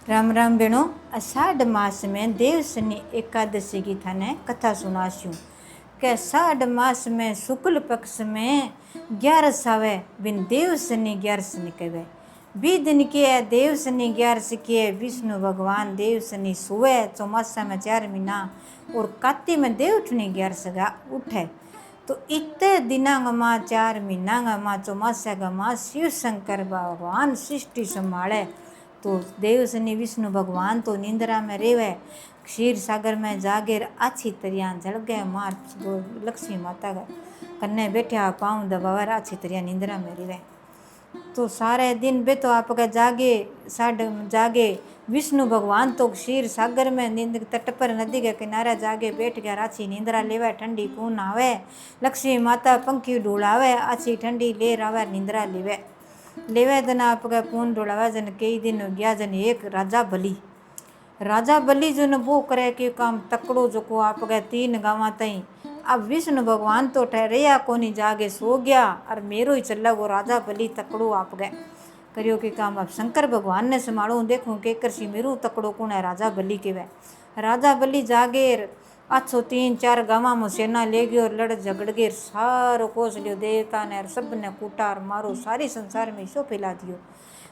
राम राम बेणो। अषाढ़ मास में देव शनि एकादशी की थाने कथा सुनास्यूं के अषाढ़ मास में शुक्ल पक्ष में 11 आवे बिन देव शनि 11 कहवे। बी दिन के देव शनि 11 के विष्णु भगवान देव शनि सुवे चौमासा में 4 महीना और काती में देवठनी 11 उठे। तो इतने दिनांग माँ 4 महीना माँ चौमासा माँ शिव शंकर भगवान सृष्टि संभाले। तो देव शनि विष्णु भगवान तो निंद्रा में रेवे, क्षीर सागर में जागेर आछी तरिया जल गए मार लक्ष्मी माता कन्ने बैठा पाँव दबावर आछी तरिया निंद्रा में रेवे। तो सारे दिन बे तो आप जागे साढ़ जागे विष्णु भगवान तो क्षीर सागर में नींद तट पर नदी के किनारे जागे बैठ गया आछी निंद्रा लेवे। ठंडी पून आवे लक्ष्मी माता पंखी डोलावे आछी ठंडी लेर आवे निंद्रा लेवे जन आपका पून डोलावा जन कई दिन हो गया जन एक राजा बलि जन वो करे कि काम तकड़ो जो को आपका 3 गाँव तई। अब विष्णु भगवान तो ठहरिया कोनी जागे सो गया और मेरो ही चला वो राजा बलि तकड़ो आप गए करियो कि काम अब शंकर भगवान ने संभालो देखूं के करसी मेरो तकड़ो कौन है राजा बलि के वे। राजा बलि जागेर अच्छो 3-4 गाँव में सेना ले गयो लड़ झगड़ गए सारो कोस लियो देवता ने सब ने कूटा और मारो सारी संसार में इसो फैला दियो।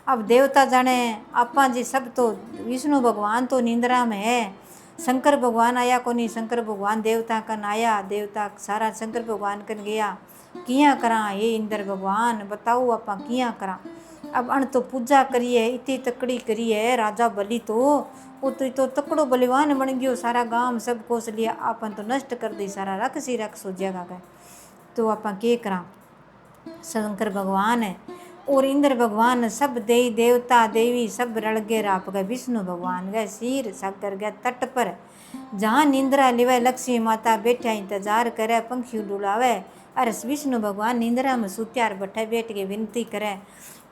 अब देवता जाने आपा जी सब तो विष्णु भगवान तो निंद्रा में है, शंकर भगवान आया को नहीं। शंकर भगवान देवता कन आया, देवता सारा शंकर भगवान कन गया किया करा ये इंद्र भगवान बताओ आपा किया करा। अब अण तो पूजा करिए इतनी तकड़ी करिए राजा बलि तो तकड़ो बलिवान बन गयो सारा गांव सब कोस लिया आपन तो नष्ट कर दी सारा रख सो जगह का। तो आपा के करा शंकर भगवान है और इंद्र भगवान सब देवता देवी सब रल गए आप गए। विष्णु भगवान गए शीर सागर गए तट पर जहाँ निंद्रा लेवे लक्ष्मी माता बैठा इंतजार करे पंखी डुलावे। अरे विष्णु भगवान निंद्रा में सुत्यार बैठे बैठ के विनती करे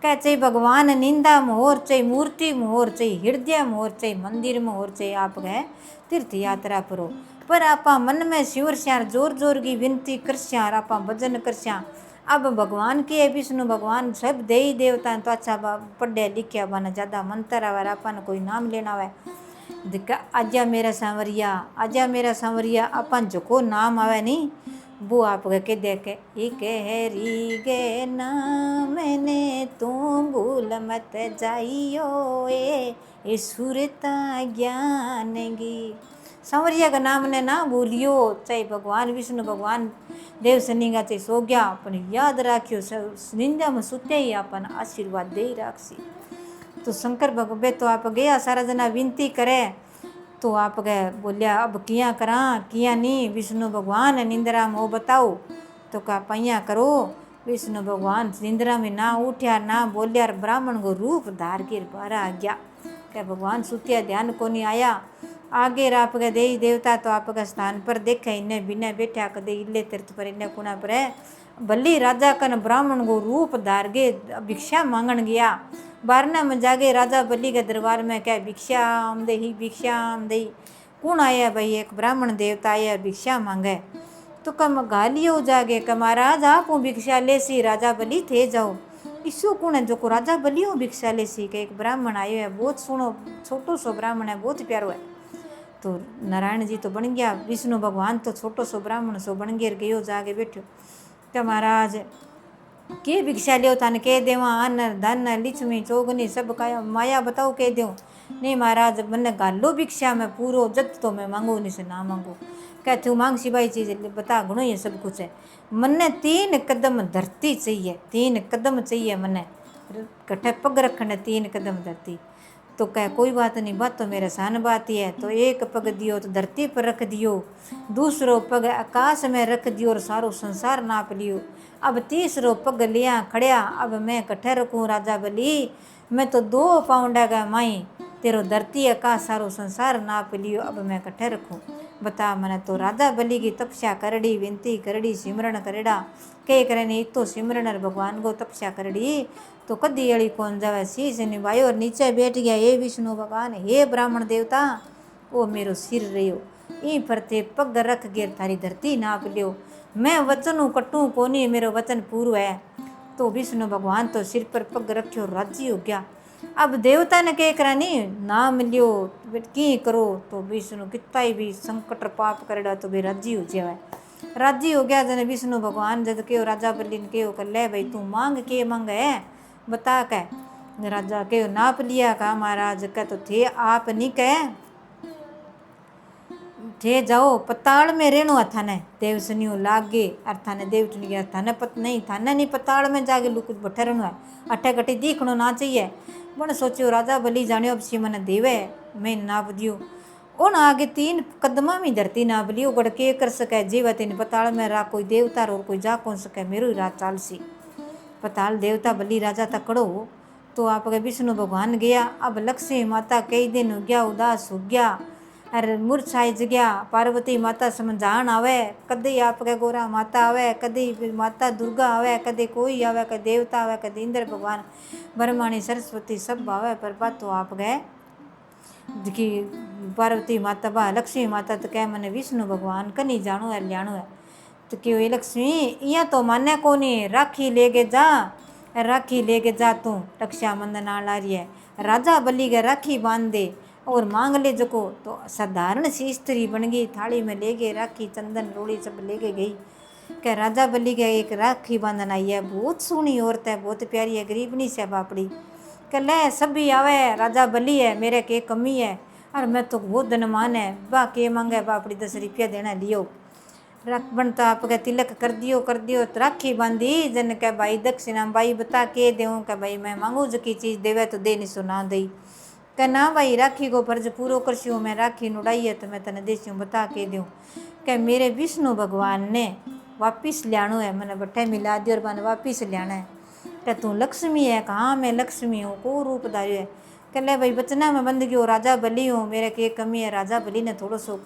कह चाहे भगवान निंदा में होर चाहे मूर्ति में होर चाहे हृदय में होर चाहे मंदिर में होर चाहे आप गए तीर्थ यात्रा पर आपा मन में शिवर श्यार जोर जोर की विनती करस्या आपा भजन करस्या। अब भगवान के विष्णु भगवान सब देवी देवता तो अच्छा पढ़े लिखे बना ज़्यादा मंत्र आवे अपन कोई नाम लेना आवे आजा मेरा सांवरिया अपन जो नाम आवे नहीं वो आप के देखे एक हरी गे नाम मैंने तू भूल मत जाइयो ए सुरता ज्ञान गी। सांवरिया का नाम ने ना भूलियो चाहे भगवान विष्णु भगवान देव शनि का चाहे सो गया अपन याद राखियो निंदा में सुते ही अपन आशीर्वाद दे राखसी। तो शंकर भगवे तो आप गया सारा जना विनती करे तो आप गए बोलिया अब किया करा किया नहीं विष्णु भगवान निंद्रा में हो बताओ। तो कहा पैया करो विष्णु भगवान निंद्रा में ना उठ्या ना बोलिया ब्राह्मण को रूप धार के बाहर आ गया क्या भगवान सुतिया ध्यान को नहीं आया आगे आप गए देवी देवता तो आपका स्थान पर देखे इन्हें बिना बैठा कदे इले तीर्थ पर इन्हें कुना पर है भली राजा कन ब्राह्मण को रूप धार गे भिक्षा मांगन गया। बारना में जागे राजा बलि के दरबार में क्या भिक्षाम दही कौन आया भाई एक ब्राह्मण देवता आया भिक्षा मांगे। तो कम गालियो जागे क महाराज आप भिक्षा ले सी राजा बलि थे जाओ इसो कौन है जो को राजा बलियो भिक्षा ले सी के एक ब्राह्मण आयो है बहुत सुनो छोटो सो ब्राह्मण है बहुत प्यारो है। तो नारायण जी तो बन गया विष्णु भगवान तो छोटो सो ब्राह्मण सो बन गया गयो जागे बैठो क्या महाराज के भिक्षा लियो थाने कह देवा अन्न धन लिच्छमी चौगनी सब का माया बताओ कह दो नहीं महाराज मैंने गालो भिक्षा में पूरो जत तो मैं मांगू नहीं से ना मांगू क्या तू मांग सिवाई चीज बता गुणो ये सब कुछ है मन्ने 3 कदम धरती चाहिए 3 कदम चाहिए मन्ने कट्ठे पग रखने 3 कदम धरती। तो कह कोई बात नहीं बात तो मेरे सान बात ही है। तो एक पग दियो तो धरती पर रख दियो दूसरो पग आकाश में रख दियो और सारो संसार नाप लियो। अब तीसरो पग लिया खड़िया अब मैं कट्ठे रखूँ राजा बलि मैं तो 2 पाउंडा का माई तेरो धरती आकाश सारो संसार नाप लियो अब मैं कट्ठे रखूँ बता मैंने। तो राजा बलि की तपस्या करड़ी विनती करड़ी सिमरण करेड़ा के करे नहीं तो सिमरण और भगवान को तपस्या करड़ी तो कदी अड़ी कौन जावे शीश निभायो और नीचे बैठ गया हे विष्णु भगवान हे ब्राह्मण देवता ओ मेरो सिर रहियो ई परते पग रख गिर थारी धरती नाप लियो मैं वचन कटू कोनी मेरो वचन पूरो है। तो विष्णु भगवान तो सिर पर पग रखियो राजी हो गया अब देवता ने कह करा नहीं ना मिलियो की करो तो विष्णु कितना ही भी संकट पाप करेगा तो भी राजी हो जाए। राजी हो गया जन विष्णु भगवान जद के राजा बलि ने कहो कर ले भाई तू मांग के मांग है बता के। राजा के नाप लिया कहा महाराज का तो थे आप नहीं कह थे जाओ पताल में रेणु थाने देव सनियो लागे और थाने देवटनी गया थाने पत नहीं थाने नहीं पताल में जाके लुक बैठे रहना है अठे कटी दिखनो ना चाहिए। बन सोचो राजा बलि जानियो अब मन देवे मैं नाप दियो उन आगे 3 कदमा में धरती नाप लियो गड़ के कर सके जीवा तीन पताल में रा कोई देवता और कोई जा कौन सके मेरो रात चाल सी पताल देवता बलि राजा तकड़ो तो आप विष्णु भगवान गया। अब लक्ष्मी माता कई दिन हो गया उदास हो गया अरे मूर्छाई जगया पार्वती माता समझान आवे कदी आपके गोरा माता आवे कदी माता दुर्गा आवे कदी कोई आवे कदी देवता आवे कदी इंद्र भगवान ब्रह्माणी सरस्वती सब आवे पर बात तो आप गए कि पार्वती माता बा लक्ष्मी माता तो कह मैंने विष्णु भगवान कनी जानो है लियानो है तो क्यों ये लक्ष्मी इं तो माने को नहीं राखी लेके जा तू रक्षाबंधन आ रही है राजा बलि के राखी बांध दे और मांग ले जको तो साधारण सी स्त्री बन गई थाली में ले गए राखी चंदन रोड़ी सब लेके गई क्या राजा बलि के एक राखी बांधन आई है बहुत सोहनी औरत है बहुत प्यारी है गरीबनी से बापड़ी कह ले सभी आवे राजा बलि है मेरे के कमी है और मैं तो बहुत धनमान है बा के मांगे बापड़ी 10 रुपया देना लियो रख बनता आपके तिलक कर दियो तो राखी बांधी जन के भाई दक्षिणा भाई बता के देऊँ क्या भाई मैं मांगू जो की चीज़ देवे तो दे नहीं सुना दई कह ना भाई राखी को फर्ज पूरो करसी मैं राखी नुड़ाई है तो मैं तने देसी बता के दूँ क्या मेरे विष्णु भगवान ने वापिस लियानो है मैंने बट्ठे मिला दी और मैंने वापिस लियाना है क्या तू लक्ष्मी है कहाँ मैं लक्ष्मी हूँ को रूप धारी है कह ले भाई बचना मैं बंद गयो राजा बलि हूँ मेरे के कमी है राजा बलि ने थोड़ा सो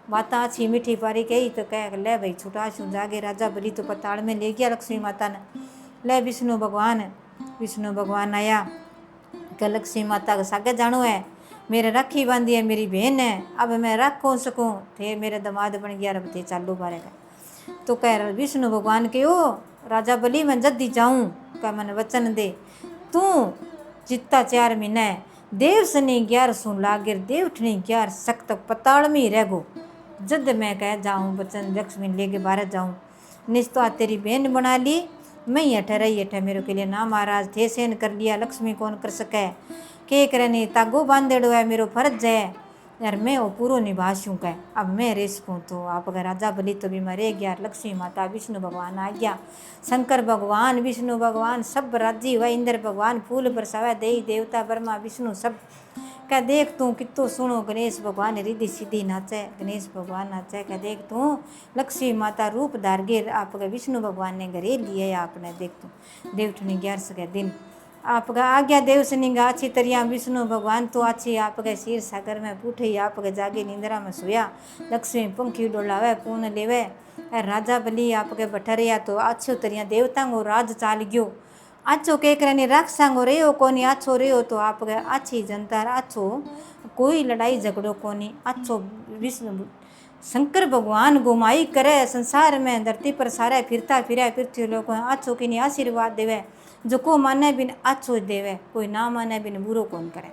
बात अच्छी मीठी पारी कही तो कह ले भाई छुटा छू जागे राजा बलि तो पताड़ में ले गया लक्ष्मी माता ने ले विष्णु भगवान आया क्या लक्ष्मी माता के सागे जानो है मेरे राखी बांधी है मेरी बहन है अब मैं रख कौन सकूँ थे मेरे दामाद बन गया रब थे चालू बारे का तो कह विष्णु भगवान के ओ राजा बलि मैं जल्दी जाऊँ क्या मैंने वचन दे तू जितना 4 महीने देव सनी 11 सुन लागिर देवठनी 11 सख्त पताड़ में ही रह गो जद मैं कह जाऊँ बचन लक्ष्मी लेके बाहर जाऊँ निश्तो तेरी बहन बना ली मैं ही रही अठे मेरे के लिए ना महाराज थे सेन कर लिया लक्ष्मी कौन कर सके के करे नहीं तागो बांधेड़ो है मेरो फर्ज है यार मैं वो पूरा निभाशूँ कह अब मैं रह सकूँ तो आप अगर राजा बलि तो भी मैं रह गया लक्ष्मी माता विष्णु भगवान आ गया शंकर भगवान विष्णु भगवान सब राजी हुआ इंद्र भगवान फूल बरसावा देवी देवता ब्रह्मा विष्णु सब क्या देख तू कितो सुनो गणेश भगवान रिद्धि सीधी नाचे गणेश भगवान नाचे क्या देख तू लक्ष्मी माता रूप धारगे आपका विष्णु भगवान ने घरे लिए आपने देख तू देवठनी 11 के दिन आपका आ गया देव सनिंगा अच्छी तरह विष्णु भगवान तो अच्छी आपके क्षीर सागर में पूठे आपके जागे निंद्रा में सोया लक्ष्मी पंखी डोलावे पून लेवे राजा बलि आपके बठरिया तो अच्छो तरह देवतांगो राज चाल गयो आछो के करनी राक्षसांगो रहो कोनी आछो रहो तो आपके अच्छी जनता आछो कोई लड़ाई झगड़ो कोनी आछो विष्णु शंकर भगवान गुमाई करे संसार में धरती पर सारे फिरता फिरा पृथ्वी लोग आछो की आशीर्वाद देवे जो को माने बिन अच्छो देवे कोई ना माने बिन बुरो कौन करे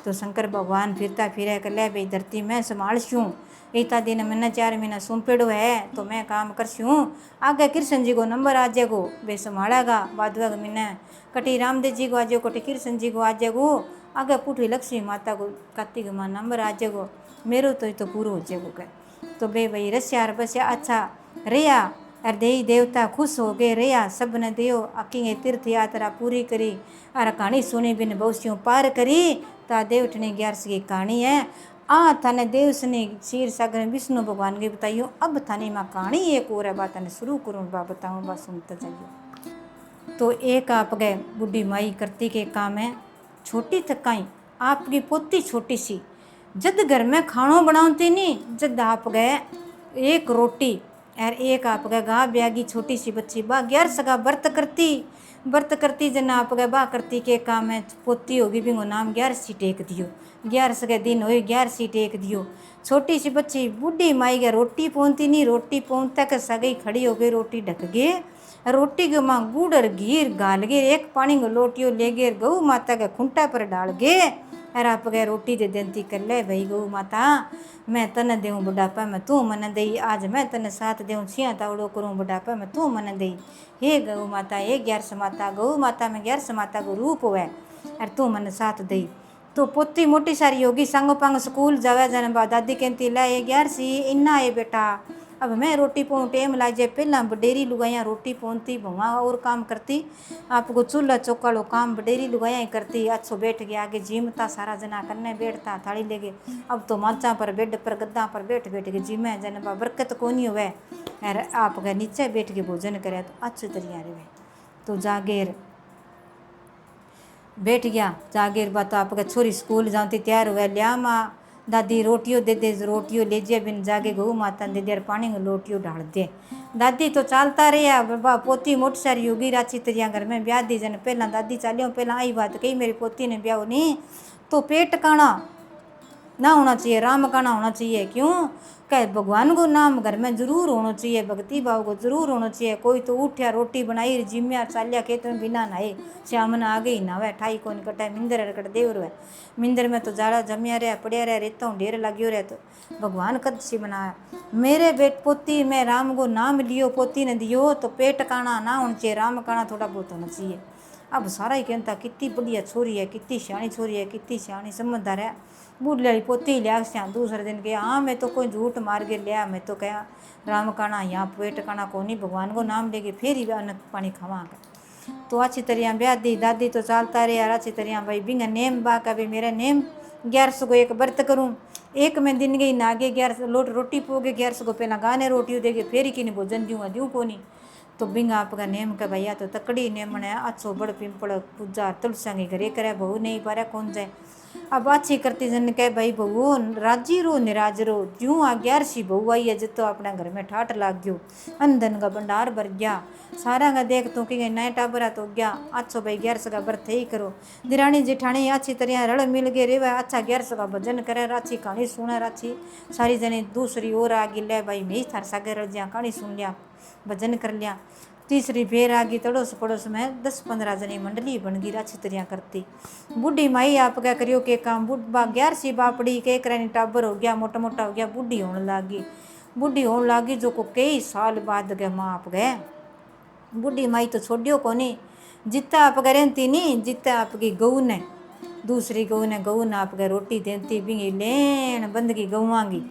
तो शंकर भगवान फिरता फिरे कर ले भाई धरती मैं संभालशूँ इतना दिन मैंने 4 महीना सौंपेड़ो है तो मैं काम करशूँ आगे कृष्ण जी को नंबर आ जाएगो वे संभालेगा बाद महीने कटी रामदेव जी को आ जाएगो कटी कृष्ण जी को आ जाएगो आगे पुठी लक्ष्मी माता को कार्तिक माँ नंबर आ जाएगो मेरो तो पूरा हो जाएगो कह तो भाई रस्या बस्या अच्छा रिया और देवी देवता खुश हो गए रहा सब ने दियो अकी तीर्थ यात्रा पूरी करी और कहानी सुनी बिन बहुसियों पार करी ता देवठनी 11 की कहानी है आ थाने देव सने क्षीर सागर विष्णु भगवान की बताइयो अब थाने माँ कहानी एक और है बात शुरू करूँ बा बताऊँ बा सुनते जाइए। तो एक आप गए बुढ़ी माई करती के काम है छोटी थकाई आपकी पोती छोटी सी जद घर में खानों बनाती नहीं जद आप गए एक रोटी और एक आप गए गा ब्यागी छोटी सी बच्ची बा 11 सगा व्रत करती जन आप गए बा करती के काम है पोती होगी बिंगो नाम 11 सी टेक दियो 11 सगे दिन हो 11 सी टेक दियो छोटी सी बच्ची बूढ़ी माई गए रोटी पहुँचती नहीं रोटी पहुँचता के सगई खड़ी हो गई रोटी ढक गए रोटी के माँ गुड़ और घी गाल गे, एक पानी को लोटियो ले गे, गऊ माता के खूंटा पर डाल गे और आप गए रोटी दे देती कर ले भाई गऊ माता मैं तन देऊँ बुढ़ापा में तू मन दई, आज मैं तन साथ देऊँ छिया तावड़ो करूँ बुढ़ापा में तू मन दई। हे गऊ माता, हे ग्यारस माता, गऊ माता में ग्यारस माता को रूप हुए और तू मन साथ दई। तो पोती मोटी सारी होगी संग पंग स्कूल जावे जन दादी कहती ला ये ग्यारसी इन्ना है बेटा, अब मैं रोटी पाऊँ टेम ला जाए, पहला बडेरी लुगाइया रोटी पौनती भवा और काम करती, आपको चूल्हा चौकालो काम बडेरी लुगाइया ही करती। अच्छो बैठ गया आगे जिमता सारा जना करने बैठता थाली ले गए, अब तो माचा पर बेड पर गद्दा पर बैठ के जिमे जन बरकत कोनी हुए और आप गए नीचे बैठ के भोजन करे तो अच्छी तरिया रहे। तो जागेर बैठ गया, जागेर बात आपका छोरी स्कूल जाती तैयार हुआ, लिया माँ दादी रोटियों दे दे, रोटियों ले जे बिन जागे गऊ माता दे दे पानी में रोटियों डाल दे। दादी तो चालता रहा बाबा, पोती मोटी सारी होगी राची तरिया घर में ब्याह दी जन, पहला दादी चालियो पहला आई बात कही मेरी पोती ने ब्याह नहीं तो पेट काना ना होना चाहिए, राम काना होना चाहिए। क्यों कह भगवान को नाम घर में जरूर होना चाहिए, भक्ति भाव को जरूर होना चाहिए। कोई तो उठ्या रोटी बनाई जिम्या चालिया खेत में बिना नहाए श्यामन आ गई ना वह ठाई को कटाए मिंदर कट देवर वह मिंदर में तो जाड़ा जमिया रहा पड़िया रहा रेता हूँ ढेर लगियो रहे तो भगवान कद से बनाया। मेरे बेट पोती मैं राम को नाम लियो पोती ने दियो तो पेट काना ना होना चाहिए, राम काना थोड़ा बहुत होना चाहिए। अब सारा ही कहता कितनी बढ़िया छोरी है, कितनी सियाणी छोरी है, कितनी सियाणी समझदार है। बूढ़ ली पोती लिया श्या दूसरे दिन गया, हाँ मैं तो कोई झूठ मार के लिया, मैं तो क्या राम काना यहाँ पेट काना को नहीं भगवान को नाम लेके फिर ही अन्न पानी खवागा। तो अच्छी तरह ब्याह दी दादी तो चालता रहे यार अच्छी तरह भाई बिंगा नेम बा का भी मेरा नेम 1100 को एक व्रत करूँ, एक में दिन गई नागे 1100 लोट रोटी पोगे 1100 को पहला गाने रोटी देगे फिर कि नहीं भोजन दूँ को नहीं। तो बिंगा आपका नेम का भैया तो तकड़ी नेम ने अच्छो बड़ पिंपड़ पूजा तुलसा के घरे करे बहू नहीं पारे कौन जाए। अब अच्छी करती जन कह भाई बहू राजी रो निराज रो, ज्यों आ 11सी बहू आई है जितो अपने घर में ठाठ लाग गयो, अंधन का भंडार भर गया सारा का देख तो कि नए टाबरा तो गया। अच्छो भाई 1100 का व्रत ही करो, दिरानी जेठानी अच्छी तरह रल मिल गए रे भाई अच्छा 1100 का भजन करे, राची कहानी सुने, राची सारी जने दूसरी ओर आ गई ले भाई मैं थार सागे रल जा कहानी सुन लिया भजन कर लिया। तीसरी फेर आ गई तड़ोस पड़ोस में 10-15 जनी मंडली बन गई अच्छी तरह करती। बूढ़ी माई आप क्या करियो के काम बुढ़ 11सी बापड़ी के करानी टाबर हो गया मोटा मोटा हो गया, बूढ़ी होने लागी जो को कई साल बाद गए माँ आप गए। बूढ़ी माई तो छोड़ियो को नहीं, जितना आप रहती नहीं जितना आपकी गऊ ने दूसरी गऊ ने आप गए रोटी देती बिंगी लेन बंदगी गऊँगी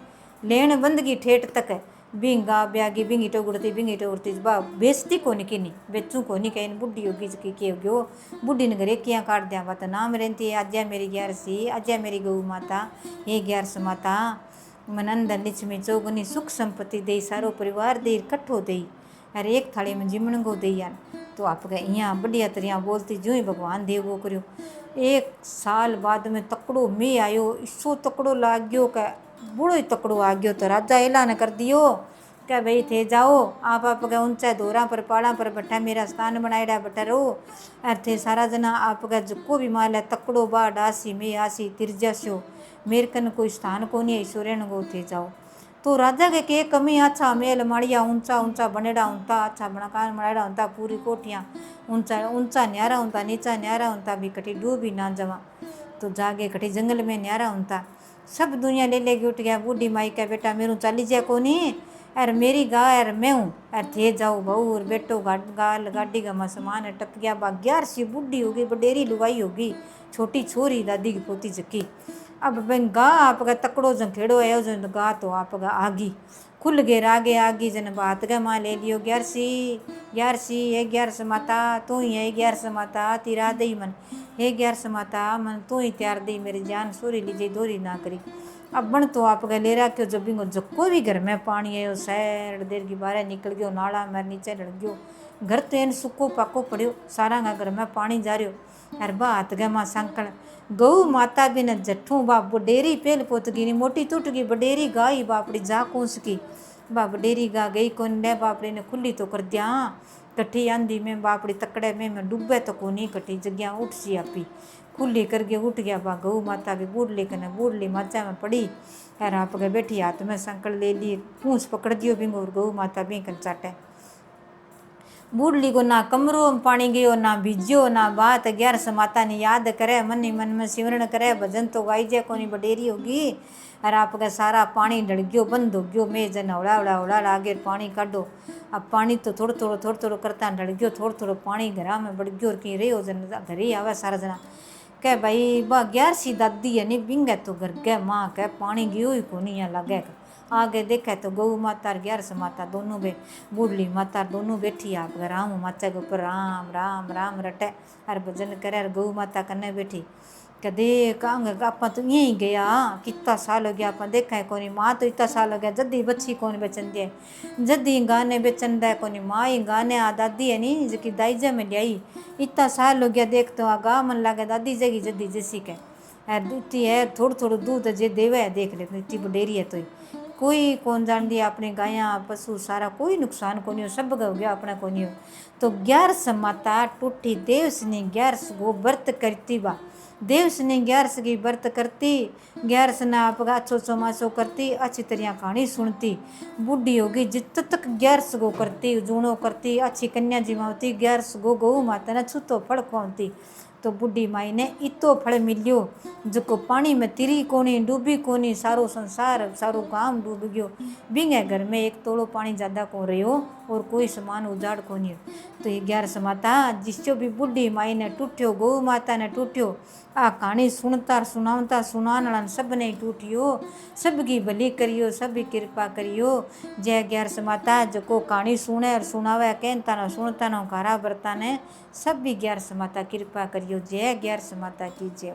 लेन बंदगी ठेठ तक बिंगा ब्यागी बिंगी टोगड़ती बा बेचती को नहीं किनी बेचू को नहीं कहीं बुढ़ी होगी की हो बुढ़ी ने घरे किया काट दिया बात नाम रहती है आज्ञा मेरी 11सी आज्ञा मेरी गऊ माता ये 11 माता मनंदन लिच्छमी चौगनी सुख संपत्ति दे सारो परिवार दे इकट्ठो दे अरे एक थाली में जिमण को दे यार। तो आप यहाँ बढ़िया तरह बोलती जो ही भगवान देव वो करो। 1 साल बाद में तकड़ो मैं आयो, इसो तकड़ो लाग गयो का बड़ो ही तकड़ो आ गयो। तो राजा ऐलान कर दियो क्या भाई थे जाओ आप ऊंचा दोरा पर पहाड़ा पर बैठा मेरा स्थान बनाएड़ा बैठा रहो और थे सारा जना आपका जो भी माल है तकड़ो बाढ़ आसी मैं आसी तिरजास्यो मेरे कन कोई स्थान को नहीं ईश्वरन गो थे जाओ। तो राजा के कमी अच्छा मेल माड़िया ऊंचा ऊंचा बनेड़ा होता अच्छा बनाकार बनाएड़ा होता पूरी कोठियाँ ऊंचा ऊंचा न्यारा होता नीचा न्यारा होता भी कटी डूबी ना जवा। तो जागे कटी जंगल में न्यारा होता सब दुनिया ले लेके उठ गया। बूढ़ी माई का बेटा मेरू चाली जा को नहीं अरे मेरी गा अरे मैं हूँ अरे थे जाओ बहू और बेटो गाल गाड़ी का मसमान टप गया बा 11सी बुढ़ी होगी बडेरी लुगाई होगी छोटी छोरी दादी की पोती जकी। अब बन गा आपका तकड़ो जंखेड़ो है जो गा तो आपका आगी खुल गए आगे आगी जन बात गा माँ ले लियो 11सी हे 11 माता तू ही है 11 माता तिरा दई मन हे 11 माता मन तू ही त्यार दी मेरी जान सोरी लीजिए दोरी ना करी। अब बन तो आप गए ले रहा जब भी जक्को भी घर में पानी है सैर देर की बाहर निकल गयो नाला मेरे नीचे लड़ गयो घर तो इन सुको पाको पड़ियो सारा घर में पानी जा रहो अरे बात गए माँ संकल गऊ माता भी न जट्ठू बा बडेरी पेल पोत गई मोटी टूट गई बडेरी गाई बापड़ी जा कौस की बा बडेरी गा गई कौन ले बापड़ी ने खुली तो कर दिया कट्ठी आंधी में बापड़ी तकड़े में डूबे तो को नहीं कटी जगह उठ सी आपी खुली करके उठ गया बा गऊ माता भी बूढ़ ली माचा में पड़ी यार आप गए बैठी हाथ में संकल ले लिए पूछ पकड़ दियो बिंगो और गऊ माता भी कर चाटे। बूढ़ली को ना कमरों में पानी गयो ना भिजो ना बात 11 माता ने याद करे मन ही मन में सिमरण करे भजन तो गाई जे कोनी बडेरी होगी। और आपका सारा पानी डल गयो बंद हो गयो मैं जन हौला हौला हौला लागे पानी काढ़ो। अब पानी तो थोड़ो थोड़ो करता डल गयो थोड़ो पानी घरा में बढ़ गयो और कहीं रे हो जन घर ही आवे सारा जना कह भाई बा 11सी दादी है नी बिंगे तो घर गए माँ कह पानी गयो ही कोनी यहाँ लगे। आगे देखे तो गऊ माता और 11 माता दोनों बे बूढ़ली माता दोनों बैठी आप राम माता के ऊपर राम राम राम रटे और भजन करे और गऊ माता कन्ने बैठी कदे कहेंगे आप तो यहीं गया कितना साल हो गया आप देखा कोनी माँ तो इतना साल हो गया जद्दी बच्ची कौन बेचन दे जद्दी गाने बेचन दे कोनी माँ ही गाने आ दादी है नी जो कि दाइजा में लियाई इतना साल हो गया देख तो आगा मन लगे दादी जगी जद्दी जैसी के दूती है थोड़ो दूध जे देवे देख ले इतनी बडेरी है तो कोई कौन जान दिया अपने गाया पशु सारा कोई नुकसान को नहीं हो सब हो गया अपना को नहीं हो। तो 11 माता टूटी देवस ने 11 गो व्रत करती बा देवस ने 11 की व्रत करती 11 ना आप अच्छो चौमासो करती अच्छी तरह कहानी सुनती बूढ़ी होगी जित तक 11 गो करती जूणो करती अच्छी कन्या जिमावती 11 गो गौ माता ने छूतो फल खुआती। तो बुढ़ी माई ने इतो फल मिलियो जो पानी में तिरी कोनी डूबी कोनी सारो संसार सारो गांव डूब गयो बिंगे घर में एक तोड़ो पानी ज़्यादा को रहो और कोई समान उजाड़ कोनी। तो ये 11 माता जिसो भी बुढ़ी माई ने टूटियो गौ माता ने टूटियो आ कहानी सुनता सुनावता सुनान सब ने टूटियो सबकी भली करियो सबकी कृपा करियो। जय 11 माता जो को कहानी सुने और सुनावे कहता न सुनता न घरा बरता ने सब भी 11 माता कृपा करियो। जय 11 माता की जय।